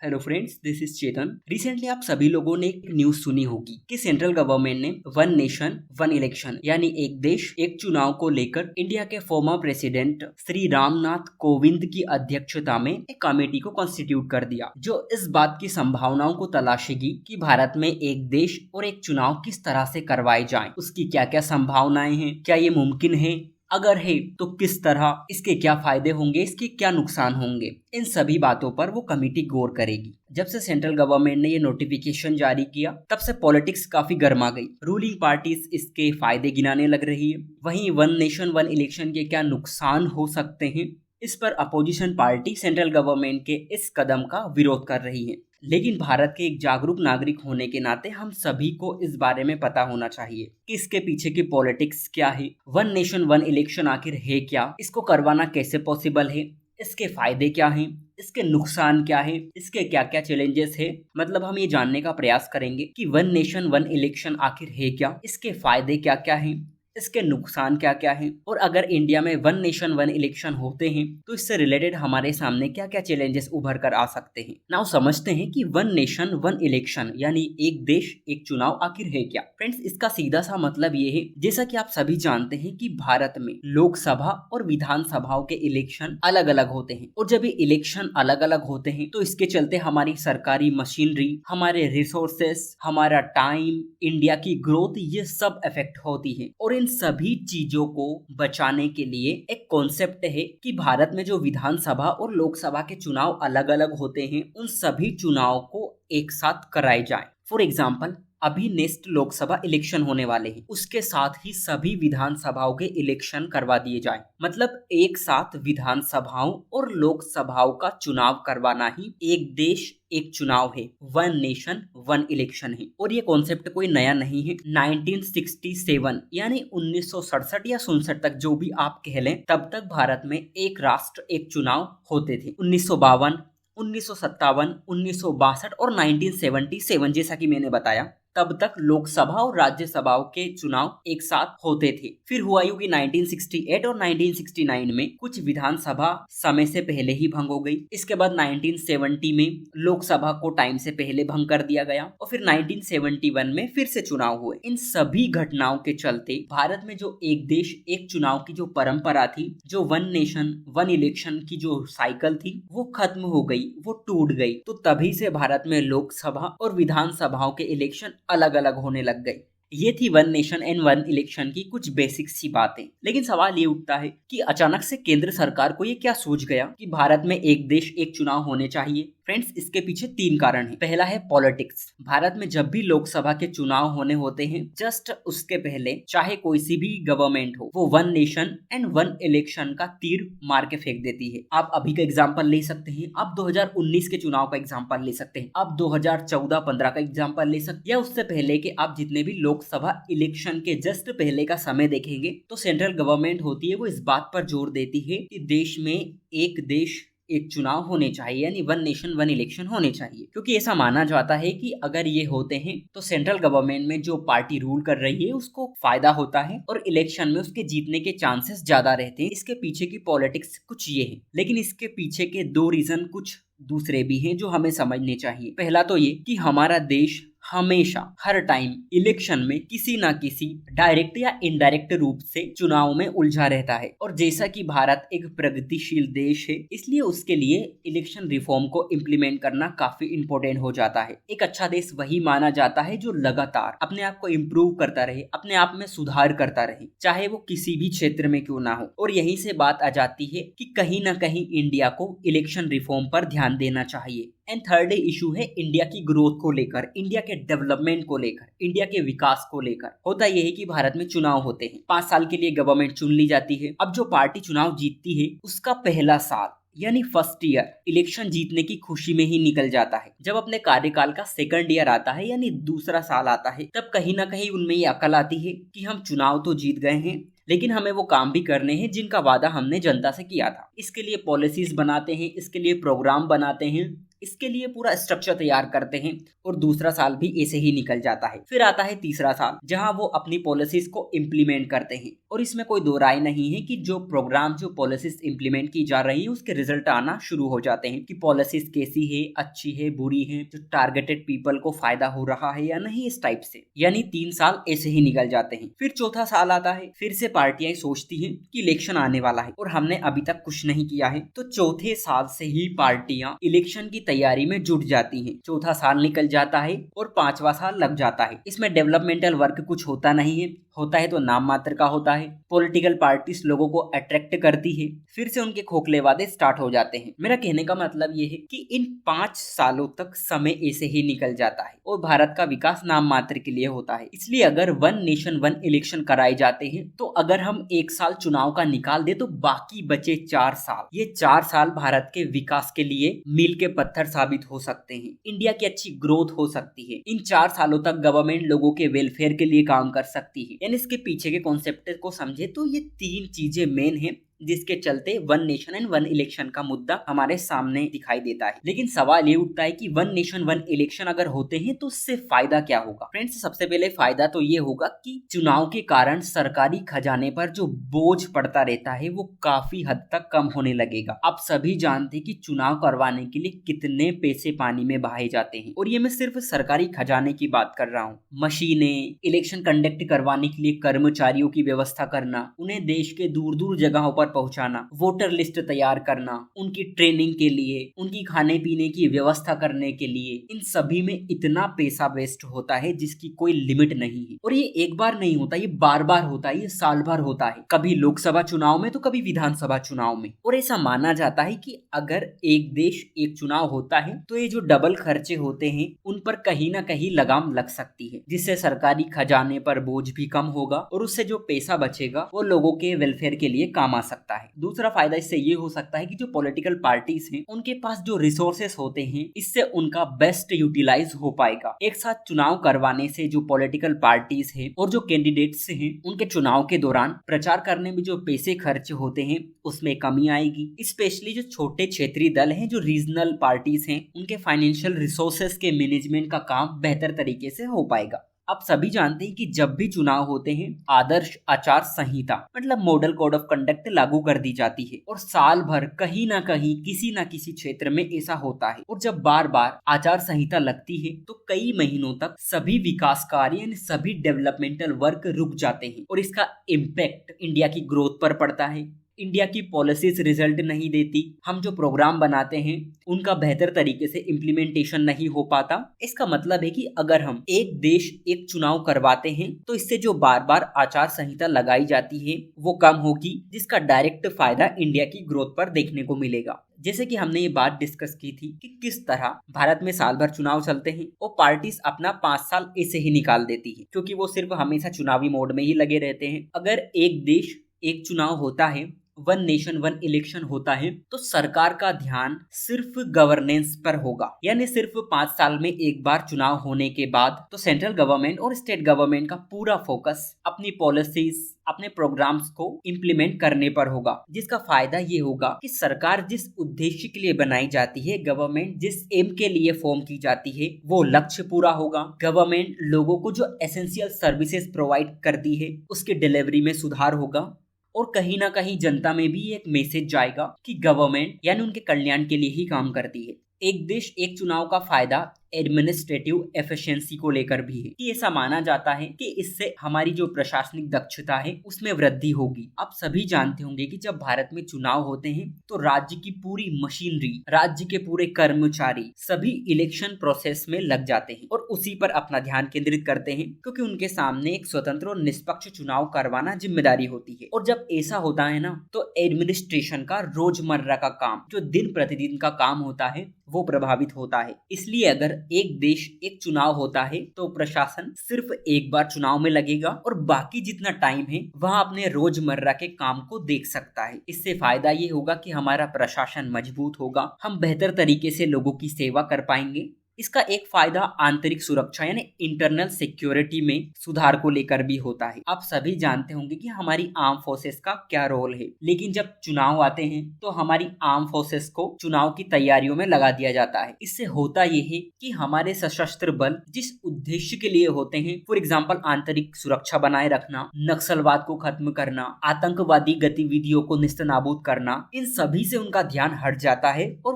Hello friends, this is Chetan. Recently आप सभी लोगों ने एक न्यूज सुनी होगी कि सेंट्रल गवर्नमेंट ने वन नेशन वन इलेक्शन यानी एक देश एक चुनाव को लेकर इंडिया के फॉर्मर प्रेसिडेंट श्री रामनाथ कोविंद की अध्यक्षता में एक कमेटी को कॉन्स्टिट्यूट कर दिया, जो इस बात की संभावनाओं को तलाशेगी कि भारत में एक देश और एक चुनाव किस तरह से करवाए जाएं, उसकी क्या क्या संभावनाएं हैं, क्या ये मुमकिन है, अगर है तो किस तरह, इसके क्या फायदे होंगे, इसके क्या नुकसान होंगे, इन सभी बातों पर वो कमेटी गौर करेगी। जब से सेंट्रल गवर्नमेंट ने ये नोटिफिकेशन जारी किया तब से पॉलिटिक्स काफी गर्मा गई। रूलिंग पार्टीज इसके फायदे गिनाने लग रही है, वहीं वन नेशन वन इलेक्शन के क्या नुकसान हो सकते हैं, इस पर अपोजिशन पार्टी सेंट्रल गवर्नमेंट के इस कदम का विरोध कर रही है। लेकिन भारत के एक जागरूक नागरिक होने के नाते हम सभी को इस बारे में पता होना चाहिए कि इसके पीछे की पॉलिटिक्स क्या है, वन नेशन वन इलेक्शन आखिर है क्या, इसको करवाना कैसे पॉसिबल है, इसके फायदे क्या हैं, इसके नुकसान क्या है, इसके क्या क्या चैलेंजेस है। मतलब हम ये जानने का प्रयास करेंगे कि वन नेशन वन इलेक्शन आखिर है क्या, इसके फायदे क्या क्या हैं, इसके नुकसान क्या क्या हैं, और अगर इंडिया में वन नेशन वन इलेक्शन होते हैं तो इससे रिलेटेड हमारे सामने क्या क्या चैलेंजेस उभर कर आ सकते हैं। नाउ समझते हैं कि वन नेशन वन इलेक्शन यानी एक देश एक चुनाव आखिर है क्या। फ्रेंड्स, इसका सीधा सा मतलब ये है, जैसा कि आप सभी जानते हैं कि भारत में लोकसभा और विधानसभाओं के इलेक्शन अलग अलग होते हैं, और जब ये इलेक्शन अलग अलग होते हैं तो इसके चलते हमारी सरकारी मशीनरी, हमारे रिसोर्सेस, हमारा टाइम, इंडिया की ग्रोथ, ये सब इफेक्ट होती है। और इन सभी चीजों को बचाने के लिए एक कॉन्सेप्ट है कि भारत में जो विधानसभा और लोकसभा के चुनाव अलग अलग होते हैं उन सभी चुनाव को एक साथ कराए जाएं। फॉर एग्जाम्पल, अभी नेक्स्ट लोकसभा इलेक्शन होने वाले हैं, उसके साथ ही सभी विधानसभाओं के इलेक्शन करवा दिए जाएं। मतलब एक साथ विधानसभाओं और लोकसभाओं का चुनाव करवाना ही एक देश एक चुनाव है, वन नेशन वन इलेक्शन है। और ये कॉन्सेप्ट कोई नया नहीं है। 1967 यानी 1967 या 67 तक जो भी आप कह लें, तब तक भारत में एक राष्ट्र एक चुनाव होते थे। 1952, 1957, 1962 और 1977, जैसा कि मैंने बताया, तब तक लोकसभा और राज्यसभाओं के चुनाव एक साथ होते थे। फिर हुआ यूं कि 1968 और 1969 में कुछ विधानसभा समय से पहले ही भंग हो गई। इसके बाद 1970 में लोकसभा को टाइम से पहले भंग कर दिया गया, और फिर 1971 में फिर से चुनाव हुए। इन सभी घटनाओं के चलते भारत में जो एक देश एक चुनाव की जो परंपरा थी, जो वन नेशन वन इलेक्शन की जो साइकिल थी, वो खत्म हो गई, वो टूट गई। तो तभी से भारत में लोकसभा और विधानसभाओं के इलेक्शन अलग अलग होने लग गए। ये थी one nation and one election की कुछ बेसिक सी बातें। लेकिन सवाल ये उठता है कि अचानक से केंद्र सरकार को ये क्या सूझ गया कि भारत में एक देश एक चुनाव होने चाहिए। फ्रेंड्स, इसके पीछे 3 कारण हैं। पहला है पॉलिटिक्स। भारत में जब भी लोकसभा के चुनाव होने होते हैं, जस्ट उसके पहले चाहे कोई सी भी गवर्नमेंट हो, वो one nation and one election का तीर मार के फेंक देती है। आप अभी का एग्जांपल ले सकते हैं, आप 2019 के चुनाव का एग्जांपल ले सकते हैं, आप 2014-15 का एग्जांपल ले सकते हैं, या उससे पहले के आप जितने भी लोकसभा इलेक्शन के जस्ट पहले का समय देखेंगे तो सेंट्रल गवर्नमेंट होती है वो इस बात पर जोर देती है कि देश में एक देश एक चुनाव होने चाहिए, यानी वन नेशन वन इलेक्शन होने चाहिए। क्योंकि ऐसा माना जाता है कि अगर ये होते हैं तो सेंट्रल गवर्नमेंट में जो पार्टी रूल कर रही है उसको फायदा होता है और इलेक्शन में उसके जीतने के चांसेस ज्यादा रहते हैं। इसके पीछे की पॉलिटिक्स कुछ ये है, लेकिन इसके पीछे के 2 रीजन कुछ दूसरे भी हैं जो हमें समझने चाहिए। पहला तो ये कि हमारा देश हमेशा हर टाइम इलेक्शन में किसी ना किसी डायरेक्ट या इनडायरेक्ट रूप से चुनाव में उलझा रहता है, और जैसा कि भारत एक प्रगतिशील देश है, इसलिए उसके लिए इलेक्शन रिफॉर्म को इम्प्लीमेंट करना काफी इम्पोर्टेंट हो जाता है। एक अच्छा देश वही माना जाता है जो लगातार अपने आप को इम्प्रूव करता रहे, अपने आप में सुधार करता रहे, चाहे वो किसी भी क्षेत्र में क्यों ना हो। और यहीं से बात आ जाती है कि कहीं ना कहीं इंडिया को इलेक्शन रिफॉर्म पर ध्यान देना चाहिए। एंड थर्ड इशू है इंडिया की ग्रोथ को लेकर, इंडिया के डेवलपमेंट को लेकर, इंडिया के विकास को लेकर। होता यह है कि भारत में चुनाव होते हैं, 5 साल के लिए गवर्नमेंट चुन ली जाती है। अब जो पार्टी चुनाव जीतती है उसका पहला साल यानी फर्स्ट ईयर इलेक्शन जीतने की खुशी में ही निकल जाता है। जब अपने कार्यकाल का सेकंड ईयर आता है यानी दूसरा साल आता है, तब कहीं ना कहीं उनमें ये अकल आती है कि हम चुनाव तो जीत गए हैं, लेकिन हमें वो काम भी करने हैं जिनका वादा हमने जनता से किया था। इसके लिए पॉलिसीज बनाते हैं, इसके लिए प्रोग्राम बनाते हैं, इसके लिए पूरा स्ट्रक्चर तैयार करते हैं और दूसरा साल भी ऐसे ही निकल जाता है। फिर आता है तीसरा साल, जहां वो अपनी पॉलिसीज को इम्प्लीमेंट करते हैं। और इसमें कोई दो राय नहीं है कि जो प्रोग्राम, जो पॉलिसीज इम्प्लीमेंट की जा रही है, उसके रिजल्ट आना शुरू हो जाते हैं कि पॉलिसीज कैसी है, अच्छी है, बुरी है, जो टारगेटेड पीपल को फायदा हो रहा है या नहीं, इस टाइप से। यानी 3 साल ऐसे ही निकल जाते हैं। फिर चौथा साल आता है, फिर से पार्टियां सोचती हैं कि इलेक्शन आने वाला है और हमने अभी तक कुछ नहीं किया है, तो चौथे साल से ही पार्टियां इलेक्शन की तैयारी में जुट जाती हैं। चौथा साल निकल जाता है और 5वां साल लग जाता है। इसमें डेवलपमेंटल वर्क कुछ होता नहीं है, होता है तो नाम मात्र का होता है। पॉलिटिकल पार्टीज लोगों को अट्रैक्ट करती है, फिर से उनके खोखले वादे स्टार्ट हो जाते हैं। मेरा कहने का मतलब ये है कि इन 5 सालों तक समय ऐसे ही निकल जाता है और भारत का विकास नाम मात्र के लिए होता है। इसलिए अगर 1 नेशन 1 इलेक्शन कराए जाते हैं, तो अगर हम 1 साल चुनाव का निकाल दे तो बाकी बचे 4 साल, ये 4 साल भारत के विकास के लिए मील के पत्थर साबित हो सकते हैं। इंडिया की अच्छी ग्रोथ हो सकती है। इन 4 सालों तक गवर्नमेंट लोगों के वेलफेयर के लिए काम कर सकती है। यानी इसके पीछे के कॉन्सेप्ट को समझे तो ये 3 चीजें मेन हैं जिसके चलते 1 नेशन एंड 1 इलेक्शन का मुद्दा हमारे सामने दिखाई देता है। लेकिन सवाल ये उठता है कि 1 नेशन 1 इलेक्शन अगर होते हैं तो उससे फायदा क्या होगा? फ्रेंड्स, सबसे पहले फायदा तो ये होगा कि चुनाव के कारण सरकारी खजाने पर जो बोझ पड़ता रहता है वो काफी हद तक कम होने लगेगा। आप सभी जानते हैं कि चुनाव करवाने के लिए कितने पैसे पानी में बहाए जाते हैं, और ये मैं सिर्फ सरकारी खजाने की बात कर रहा हूँ। मशीनें, इलेक्शन कंडक्ट करवाने के लिए कर्मचारियों की व्यवस्था करना, उन्हें देश के दूर दूर जगहों पर पहुंचाना, वोटर लिस्ट तैयार करना, उनकी ट्रेनिंग के लिए, उनकी खाने पीने की व्यवस्था करने के लिए, इन सभी में इतना पैसा वेस्ट होता है जिसकी कोई लिमिट नहीं है। और ये एक बार नहीं होता, ये बार बार होता है, ये साल भर होता है, कभी लोकसभा चुनाव में तो कभी विधानसभा चुनाव में। और ऐसा माना जाता है कि अगर एक देश एक चुनाव होता है तो ये जो डबल खर्चे होते हैं उन पर कहीं ना कहीं लगाम लग सकती है, जिससे सरकारी खजाने पर बोझ भी कम होगा और उससे जो पैसा बचेगा वो लोगों के वेलफेयर के लिए काम आ सकता है। दूसरा फायदा इससे ये हो सकता है कि जो पॉलिटिकल पार्टीज हैं उनके पास जो रिसोर्सेस होते हैं, इससे उनका बेस्ट यूटिलाइज हो पाएगा। एक साथ चुनाव करवाने से जो पॉलिटिकल पार्टीज हैं और जो कैंडिडेट्स हैं, उनके चुनाव के दौरान प्रचार करने में जो पैसे खर्च होते हैं उसमें कमी आएगी। स्पेशली जो छोटे क्षेत्रीय दल हैं, जो रीजनल पार्टीज हैं, उनके फाइनेंशियल रिसोर्सेस के मैनेजमेंट का काम बेहतर तरीके से हो पाएगा। आप सभी जानते हैं कि जब भी चुनाव होते हैं आदर्श आचार संहिता मतलब मॉडल कोड ऑफ कंडक्ट लागू कर दी जाती है, और साल भर कहीं ना कहीं किसी ना किसी क्षेत्र में ऐसा होता है। और जब बार बार आचार संहिता लगती है तो कई महीनों तक सभी विकास कार्य यानी सभी डेवलपमेंटल वर्क रुक जाते हैं, और इसका इम्पैक्ट इंडिया की ग्रोथ पर पड़ता है। इंडिया की पॉलिसीज रिजल्ट नहीं देती, हम जो प्रोग्राम बनाते हैं उनका बेहतर तरीके से इम्प्लीमेंटेशन नहीं हो पाता। इसका मतलब है कि अगर हम एक देश एक चुनाव करवाते हैं तो इससे जो बार बार आचार संहिता लगाई जाती है वो कम होगी, जिसका डायरेक्ट फायदा इंडिया की ग्रोथ पर देखने को मिलेगा। जैसे कि हमने ये बात डिस्कस की थी कि किस तरह भारत में साल भर चुनाव चलते हैं और पार्टीज अपना 5 साल ऐसे ही निकाल देती है, क्योंकि वो सिर्फ हमेशा चुनावी मोड में ही लगे रहते हैं। अगर एक देश एक चुनाव होता है, 1 नेशन 1 इलेक्शन होता है, तो सरकार का ध्यान सिर्फ गवर्नेंस पर होगा। यानी सिर्फ 5 साल में एक बार चुनाव होने के बाद तो सेंट्रल गवर्नमेंट और स्टेट गवर्नमेंट का पूरा फोकस अपनी पॉलिसीज, अपने प्रोग्राम्स को इम्प्लीमेंट करने पर होगा, जिसका फायदा ये होगा कि सरकार जिस उद्देश्य के लिए बनाई जाती है, गवर्नमेंट जिस एम के लिए फॉर्म की जाती है, वो लक्ष्य पूरा होगा। गवर्नमेंट लोगों को जो एसेंशियल सर्विसेज प्रोवाइड करती है उसकी डिलीवरी में सुधार होगा, और कहीं ना कहीं जनता में भी एक मैसेज जाएगा कि गवर्नमेंट यानी उनके कल्याण के लिए ही काम करती है। एक देश एक चुनाव का फायदा एडमिनिस्ट्रेटिव एफिशिएंसी को लेकर भी है कि ऐसा माना जाता है कि इससे हमारी जो प्रशासनिक दक्षता है उसमें वृद्धि होगी। आप सभी जानते होंगे कि जब भारत में चुनाव होते हैं तो राज्य की पूरी मशीनरी, राज्य के पूरे कर्मचारी सभी इलेक्शन प्रोसेस में लग जाते हैं और उसी पर अपना ध्यान केंद्रित करते हैं, क्योंकि उनके सामने एक स्वतंत्र और निष्पक्ष चुनाव करवाना जिम्मेदारी होती है। और जब ऐसा होता है ना, तो एडमिनिस्ट्रेशन का रोजमर्रा का काम, जो दिन प्रतिदिन का काम होता है, वो प्रभावित होता है। इसलिए अगर एक देश एक चुनाव होता है तो प्रशासन सिर्फ एक बार चुनाव में लगेगा और बाकी जितना टाइम है वह अपने रोजमर्रा के काम को देख सकता है। इससे फायदा ये होगा कि हमारा प्रशासन मजबूत होगा, हम बेहतर तरीके से लोगों की सेवा कर पाएंगे। इसका एक फायदा आंतरिक सुरक्षा यानी इंटरनल सिक्योरिटी में सुधार को लेकर भी होता है। आप सभी जानते होंगे कि हमारी आर्म फोर्सेस का क्या रोल है, लेकिन जब चुनाव आते हैं तो हमारी आर्म फोर्सेस को चुनाव की तैयारियों में लगा दिया जाता है। इससे होता यह है कि हमारे सशस्त्र बल जिस उद्देश्य के लिए होते हैं, फॉर एग्जाम्पल आंतरिक सुरक्षा बनाए रखना, नक्सलवाद को खत्म करना, आतंकवादी गतिविधियों को निस्तनाबूद करना, इन सभी से उनका ध्यान हट जाता है और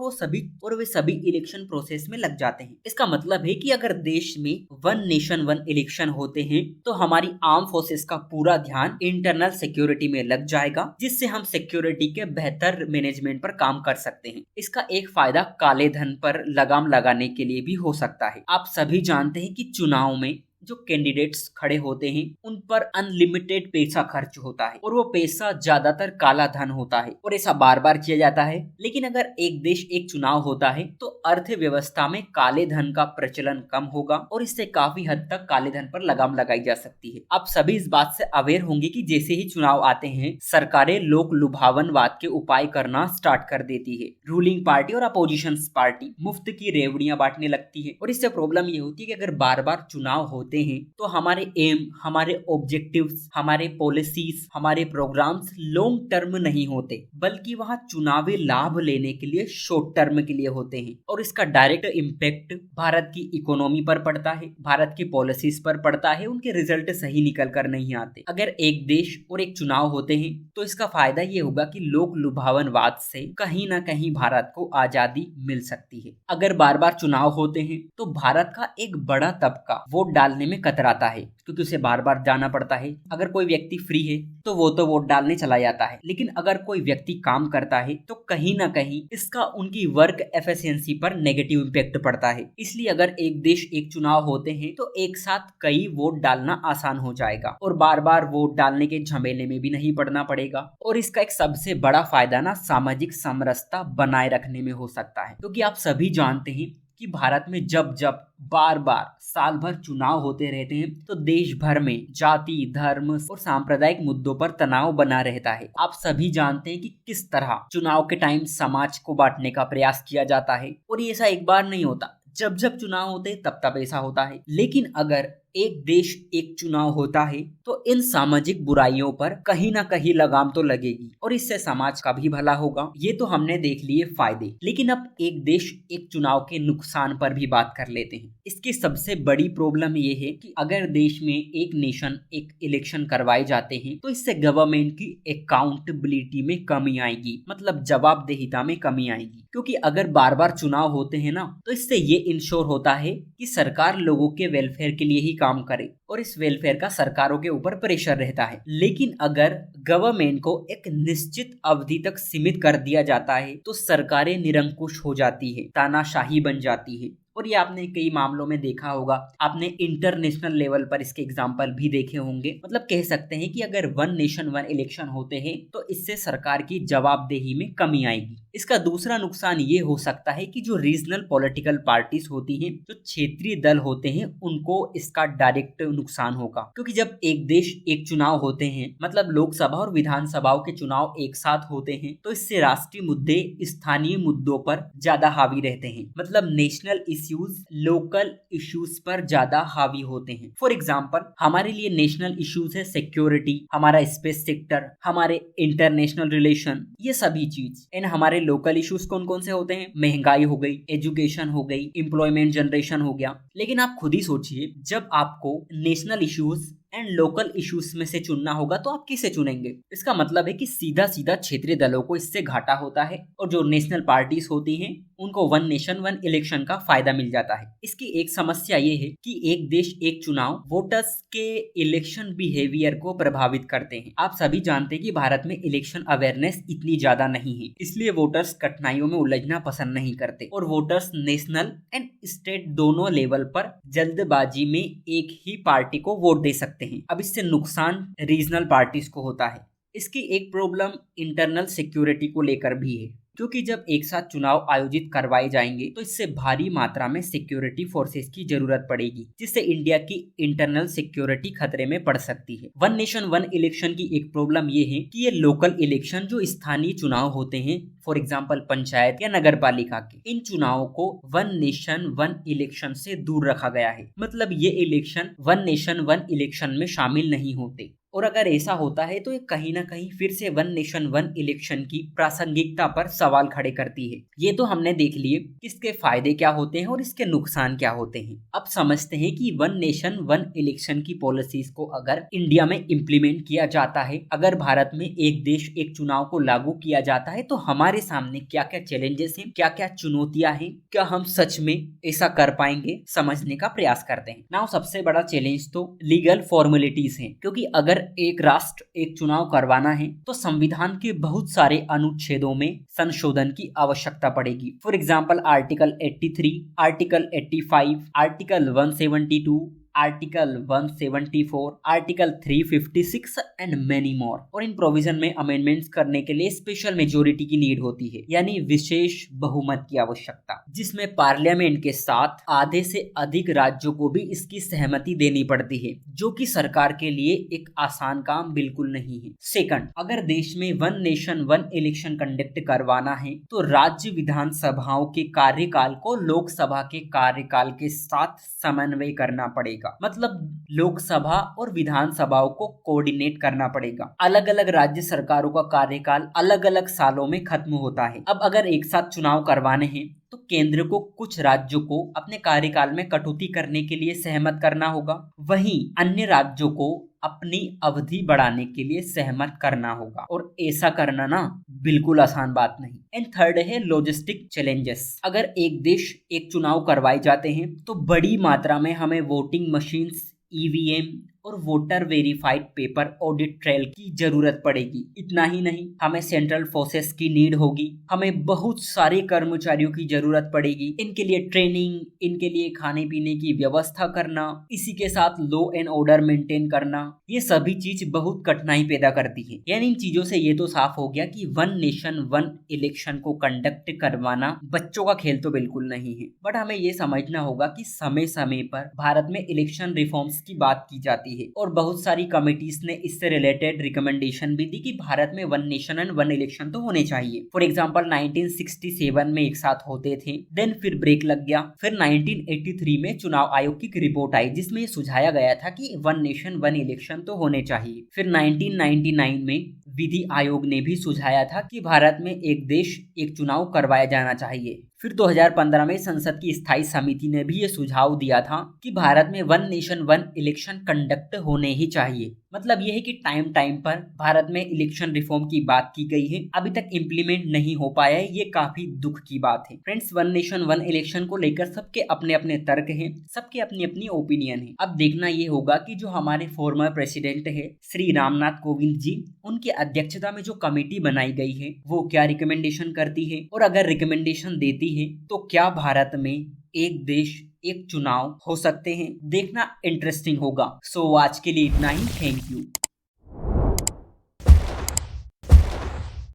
वे सभी इलेक्शन प्रोसेस में लग जाते हैं। इसका मतलब है कि अगर देश में वन नेशन वन इलेक्शन होते हैं तो हमारी आर्म फोर्सेस का पूरा ध्यान इंटरनल सिक्योरिटी में लग जाएगा, जिससे हम सिक्योरिटी के बेहतर मैनेजमेंट पर काम कर सकते हैं। इसका एक फायदा काले धन पर लगाम लगाने के लिए भी हो सकता है। आप सभी जानते हैं कि चुनाव में जो कैंडिडेट्स खड़े होते हैं उन पर अनलिमिटेड पैसा खर्च होता है और वो पैसा ज्यादातर काला धन होता है और ऐसा बार बार किया जाता है। लेकिन अगर एक देश एक चुनाव होता है तो अर्थव्यवस्था में काले धन का प्रचलन कम होगा और इससे काफी हद तक काले धन पर लगाम लगाई जा सकती है। आप सभी इस बात से अवेयर होंगे कि जैसे ही चुनाव आते हैं सरकारें लोक लुभावनवाद के उपाय करना स्टार्ट कर देती है। रूलिंग पार्टी और अपोजिशन पार्टी मुफ्त की रेवड़ियां बांटने लगती है और इससे प्रॉब्लम ये होती है कि अगर बार बार चुनाव होते हैं तो हमारे एम, हमारे ऑब्जेक्टिव्स, हमारे पॉलिसीज, हमारे प्रोग्राम्स लॉन्ग टर्म नहीं होते, बल्कि वहां चुनावी लाभ लेने के लिए शॉर्ट टर्म के लिए होते हैं और इसका डायरेक्ट इम्पैक्ट भारत की इकोनॉमी पर पड़ता है, भारत की पॉलिसीज पर पड़ता है, उनके रिजल्ट सही निकल कर नहीं आते। अगर एक देश और एक चुनाव होते हैं तो इसका फायदा ये होगा कि लोक लुभावनवाद से कहीं ना कहीं भारत को आजादी मिल सकती है। अगर बार बार चुनाव होते हैं तो भारत का एक बड़ा तबका वोट डालने में कतराता है क्योंकि उसे बार बार जाना पड़ता है। अगर कोई व्यक्ति फ्री है तो वो तो वोट डालने चला जाता है, लेकिन अगर कोई व्यक्ति काम करता है तो कहीं ना कहीं इसका उनकी वर्क एफिशिएंसी पर नेगेटिव इम्पैक्ट पड़ता है। इसलिए अगर एक देश एक चुनाव होते हैं तो एक साथ कई वोट डालना आसान हो जाएगा और बार बार वोट डालने के झमेले में भी नहीं पड़ना पड़ेगा। और इसका एक सबसे बड़ा फायदा ना सामाजिक समरसता बनाए रखने में हो सकता है, क्योंकि आप सभी जानते हैं कि भारत में जब जब बार बार साल भर चुनाव होते रहते हैं तो देश भर में जाति, धर्म और सांप्रदायिक मुद्दों पर तनाव बना रहता है। आप सभी जानते हैं कि किस तरह चुनाव के टाइम समाज को बांटने का प्रयास किया जाता है और ये ऐसा एक बार नहीं होता, जब जब चुनाव होते हैं तब तब ऐसा होता है। लेकिन अगर एक देश एक चुनाव होता है तो इन सामाजिक बुराइयों पर कहीं ना कहीं लगाम तो लगेगी और इससे समाज का भी भला होगा। ये तो हमने देख लिए फायदे, लेकिन अब एक देश एक चुनाव के नुकसान पर भी बात कर लेते हैं। इसकी सबसे बड़ी प्रॉब्लम ये है कि अगर देश में एक नेशन एक इलेक्शन करवाए जाते हैं तो इससे गवर्नमेंट की अकाउंटेबिलिटी में कमी आएगी, मतलब जवाबदेहिता में कमी आएगी। क्योंकि अगर बार बार चुनाव होते हैं ना तो इससे ये इंश्योर होता है कि सरकार लोगों के वेलफेयर के लिए ही काम करे और इस वेलफेयर का सरकारों के ऊपर प्रेशर रहता है। लेकिन अगर गवर्नमेंट को एक निश्चित अवधि तक सीमित कर दिया जाता है तो सरकारें निरंकुश हो जाती है, तानाशाही बन जाती है। और ये आपने कई मामलों में देखा होगा, आपने इंटरनेशनल लेवल पर इसके एग्जाम्पल भी देखे होंगे। मतलब कह सकते हैं कि अगर वन नेशन वन इलेक्शन होते हैं तो इससे सरकार की जवाबदेही में कमी आएगी। इसका दूसरा नुकसान ये हो सकता है कि जो रीजनल पॉलिटिकल पार्टीज होती हैं, जो क्षेत्रीय दल होते हैं, उनको इसका डायरेक्ट नुकसान होगा। क्योंकि जब एक देश एक चुनाव होते हैं, मतलब लोकसभा और विधानसभाओं के चुनाव एक साथ होते हैं, तो इससे राष्ट्रीय मुद्दे स्थानीय मुद्दों पर ज्यादा हावी रहते हैं। मतलब नेशनल इश्यूज लोकल इश्यूज पर ज्यादा हावी होते हैं। फॉर एग्जाम्पल हमारे लिए नेशनल इश्यूज है सिक्योरिटी, हमारा स्पेस सेक्टर, हमारे इंटरनेशनल रिलेशन, ये सभी चीज। एंड हमारे लोकल इश्यूज कौन कौन से होते हैं? महंगाई हो गई, एजुकेशन हो गई, एम्प्लॉयमेंट जनरेशन हो गया। लेकिन आप खुद ही सोचिए, जब आपको national issues and local issues में से चुनना होगा तो आप किसे चुनेंगे? इसका मतलब है कि सीधा सीधा क्षेत्रीय दलों को इससे घाटा होता है और जो नेशनल पार्टीज होती हैं उनको वन नेशन वन इलेक्शन का फायदा मिल जाता है। इसकी एक समस्या ये है कि एक देश एक चुनाव वोटर्स के इलेक्शन बिहेवियर को प्रभावित करते हैं। आप सभी जानते हैं कि भारत में इलेक्शन अवेयरनेस इतनी ज्यादा नहीं है, इसलिए वोटर्स कठिनाइयों में उलझना पसंद नहीं करते और वोटर्स नेशनल एंड स्टेट दोनों लेवल पर जल्दबाजी में एक ही पार्टी को वोट दे सकते हैं। अब इससे नुकसान रीजनल पार्टीज को होता है। इसकी एक प्रॉब्लम इंटरनल सिक्योरिटी को लेकर भी है। क्योंकि जब एक साथ चुनाव आयोजित करवाए जाएंगे तो इससे भारी मात्रा में सिक्योरिटी फोर्सेस की जरूरत पड़ेगी, जिससे इंडिया की इंटरनल सिक्योरिटी खतरे में पड़ सकती है। वन नेशन वन इलेक्शन की एक प्रॉब्लम ये है कि ये लोकल इलेक्शन जो स्थानीय चुनाव होते हैं, फॉर एग्जाम्पल पंचायत या नगर पालिका के, इन चुनावों को वन नेशन वन इलेक्शन से दूर रखा गया है। मतलब ये election one nation one election में शामिल नहीं होते, और अगर ऐसा होता है तो ये कहीं ना कहीं फिर से वन नेशन वन इलेक्शन की प्रासंगिकता पर सवाल खड़े करती है। ये तो हमने देख लिए इसके फायदे क्या होते हैं और इसके नुकसान क्या होते हैं। अब समझते हैं कि वन नेशन वन इलेक्शन की पॉलिसीज को अगर इंडिया में इम्प्लीमेंट किया जाता है, अगर भारत में एक देश एक चुनाव को लागू किया जाता है, तो हमारे सामने क्या क्या चैलेंजेस हैं, क्या क्या चुनौतियां हैं, क्या हम सच में ऐसा कर पाएंगे, समझने का प्रयास करते हैं। नाउ सबसे बड़ा चैलेंज तो लीगल फॉर्मेलिटीज है, क्योंकि अगर एक राष्ट्र एक चुनाव करवाना है तो संविधान के बहुत सारे अनुच्छेदों में संशोधन की आवश्यकता पड़ेगी। For example article 83, article 85, article 172, article 174, article 356 and many more. और इन प्रोविजन में अमेंडमेंट्स करने के लिए स्पेशल मेजोरिटी की नीड होती है, यानी विशेष बहुमत की आवश्यकता, जिसमें पार्लियामेंट के साथ आधे से अधिक राज्यों को भी इसकी सहमति देनी पड़ती है, जो कि सरकार के लिए एक आसान काम बिल्कुल नहीं है। सेकंड, अगर देश में one nation one election conduct करवाना है तो राज्य विधानसभाओं के कार्यकाल को लोकसभा के कार्यकाल के साथ समन्वय करना पड़ेगा। मतलब लोकसभा और विधानसभाओं को कोऑर्डिनेट करना पड़ेगा। अलग अलग राज्य सरकारों का कार्यकाल अलग अलग सालों में खत्म होता है। अब अगर एक साथ चुनाव करवाने हैं तो केंद्र को कुछ राज्यों को अपने कार्यकाल में कटौती करने के लिए सहमत करना होगा, वहीं अन्य राज्यों को अपनी अवधि बढ़ाने के लिए सहमत करना होगा, और ऐसा करना ना बिल्कुल आसान बात नहीं। एंड थर्ड है लॉजिस्टिक चैलेंजेस। अगर एक देश एक चुनाव करवाए जाते हैं तो बड़ी मात्रा में हमें वोटिंग मशीन्स, ईवीएम और voter verified paper audit trail की जरूरत पड़ेगी। इतना ही नहीं, हमें सेंट्रल फोर्सेस की नीड होगी, हमें बहुत सारे कर्मचारियों की जरूरत पड़ेगी, इनके लिए ट्रेनिंग, इनके लिए खाने पीने की व्यवस्था करना, इसी के साथ लॉ एंड ऑर्डर मेंटेन करना, ये सभी चीज बहुत कठिनाई पैदा करती है। यानी इन चीजों से ये तो साफ हो गया कि वन नेशन वन इलेक्शन को कंडक्ट करवाना बच्चों का खेल तो बिल्कुल नहीं है। बट हमें ये समझना होगा कि समय समय पर भारत में इलेक्शन रिफॉर्म्स की बात की जाती है, और बहुत सारी कमिटीज ने इससे रिलेटेड रिकमेंडेशन भी दी कि भारत में one nation and one election तो होने चाहिए। फॉर एग्जांपल 1967 में एक साथ होते थे, देन फिर ब्रेक लग गया, फिर 1983 में चुनाव आयोग की रिपोर्ट आई जिसमें ये सुझाया गया था कि वन नेशन वन इलेक्शन तो होने चाहिए। फिर 1999 में विधि आयोग ने भी सुझाया था कि भारत में एक देश एक चुनाव करवाया जाना चाहिए। फिर 2015 में संसद की स्थायी समिति ने भी ये सुझाव दिया था कि भारत में one nation one election conduct होने ही चाहिए। मतलब ये है कि टाइम टाइम पर भारत में इलेक्शन रिफॉर्म की बात की गई है, अभी तक इम्प्लीमेंट नहीं हो पाया है, ये काफी दुख की बात है। Friends, one nation one election को लेकर सबके अपने अपने तर्क हैं, सबके अपनी अपनी ओपिनियन है। अब देखना ये होगा कि जो हमारे फॉर्मर प्रेसिडेंट है श्री रामनाथ कोविंद जी, उनकी अध्यक्षता में जो कमेटी बनाई गई है वो क्या रिकमेंडेशन करती है, और अगर रिकमेंडेशन देती है तो क्या भारत में एक देश एक चुनाव हो सकते हैं। देखना इंटरेस्टिंग होगा। सो आज के लिए इतना ही। Thank you.